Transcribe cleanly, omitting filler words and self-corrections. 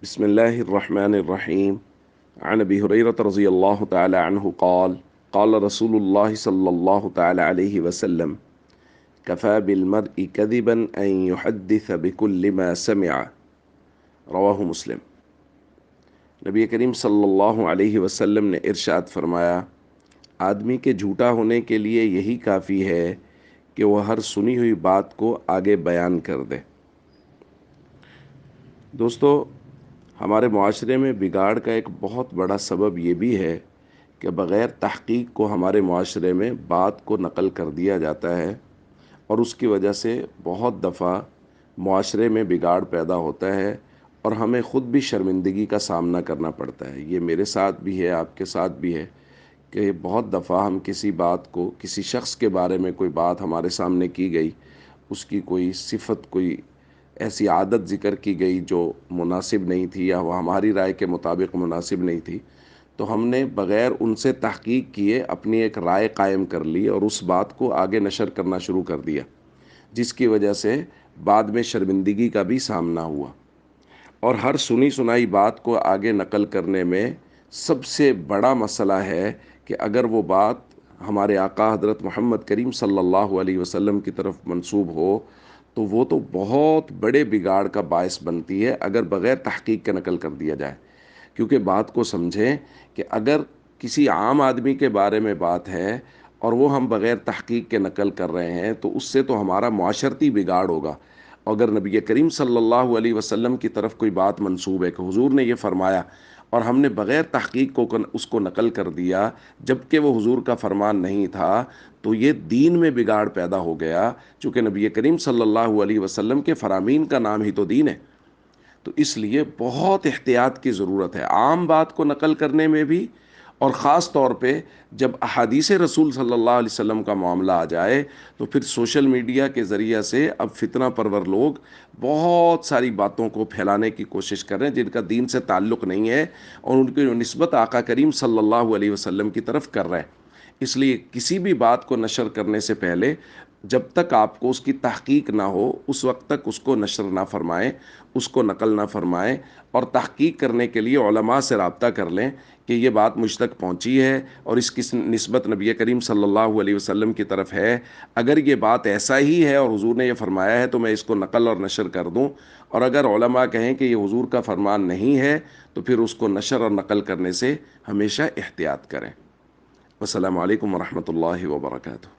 بسم الله الرحمن الرحيم. عن أبي هريرة رضي الله تعالى عنه قال قال رسول الله صلى الله تعالى عليه وسلم كفى بالمرء كذبا أن يحدث بكل ما سمع. رواہ مسلم۔ نبی کریم صلی اللہ علیہ وسلم نے ارشاد فرمایا، آدمی کے جھوٹا ہونے کے لیے یہی کافی ہے کہ وہ ہر سنی ہوئی بات کو آگے بیان کر دے۔ دوستو، ہمارے معاشرے میں بگاڑ کا ایک بہت بڑا سبب یہ بھی ہے کہ بغیر تحقیق کو ہمارے معاشرے میں بات کو نقل کر دیا جاتا ہے، اور اس کی وجہ سے بہت دفعہ معاشرے میں بگاڑ پیدا ہوتا ہے اور ہمیں خود بھی شرمندگی کا سامنا کرنا پڑتا ہے۔ یہ میرے ساتھ بھی ہے، آپ کے ساتھ بھی ہے کہ بہت دفعہ ہم کسی بات کو، کسی شخص کے بارے میں کوئی بات ہمارے سامنے کی گئی، اس کی کوئی صفت، کوئی ایسی عادت ذکر کی گئی جو مناسب نہیں تھی یا وہ ہماری رائے کے مطابق مناسب نہیں تھی، تو ہم نے بغیر ان سے تحقیق کیے اپنی ایک رائے قائم کر لی اور اس بات کو آگے نشر کرنا شروع کر دیا، جس کی وجہ سے بعد میں شرمندگی کا بھی سامنا ہوا۔ اور ہر سنی سنائی بات کو آگے نقل کرنے میں سب سے بڑا مسئلہ ہے کہ اگر وہ بات ہمارے آقا حضرت محمد کریم صلی اللہ علیہ وسلم کی طرف منسوب ہو تو وہ تو بہت بڑے بگاڑ کا باعث بنتی ہے اگر بغیر تحقیق کے نقل کر دیا جائے۔ کیونکہ بات کو سمجھیں کہ اگر کسی عام آدمی کے بارے میں بات ہے اور وہ ہم بغیر تحقیق کے نقل کر رہے ہیں تو اس سے تو ہمارا معاشرتی بگاڑ ہوگا۔ اگر نبی کریم صلی اللہ علیہ وسلم کی طرف کوئی بات منسوب ہے کہ حضور نے یہ فرمایا اور ہم نے بغیر تحقیق کو اس کو نقل کر دیا جبکہ وہ حضور کا فرمان نہیں تھا، تو یہ دین میں بگاڑ پیدا ہو گیا، چونکہ نبی کریم صلی اللہ علیہ وسلم کے فرامین کا نام ہی تو دین ہے۔ تو اس لیے بہت احتیاط کی ضرورت ہے عام بات کو نقل کرنے میں بھی، اور خاص طور پہ جب احادیث رسول صلی اللہ علیہ وسلم کا معاملہ آ جائے تو پھر سوشل میڈیا کے ذریعہ سے اب فتنہ پرور لوگ بہت ساری باتوں کو پھیلانے کی کوشش کر رہے ہیں جن کا دین سے تعلق نہیں ہے، اور ان کی نسبت آقا کریم صلی اللہ علیہ وسلم کی طرف کر رہے ہیں۔ اس لیے کسی بھی بات کو نشر کرنے سے پہلے جب تک آپ کو اس کی تحقیق نہ ہو اس وقت تک اس کو نشر نہ فرمائیں، اس کو نقل نہ فرمائیں، اور تحقیق کرنے کے لیے علماء سے رابطہ کر لیں کہ یہ بات مجھ تک پہنچی ہے اور اس کی نسبت نبی کریم صلی اللہ علیہ وسلم کی طرف ہے، اگر یہ بات ایسا ہی ہے اور حضور نے یہ فرمایا ہے تو میں اس کو نقل اور نشر کر دوں، اور اگر علماء کہیں کہ یہ حضور کا فرمان نہیں ہے تو پھر اس کو نشر اور نقل کرنے سے ہمیشہ احتیاط کریں۔ السلام علیکم ورحمۃ اللہ وبرکاتہ۔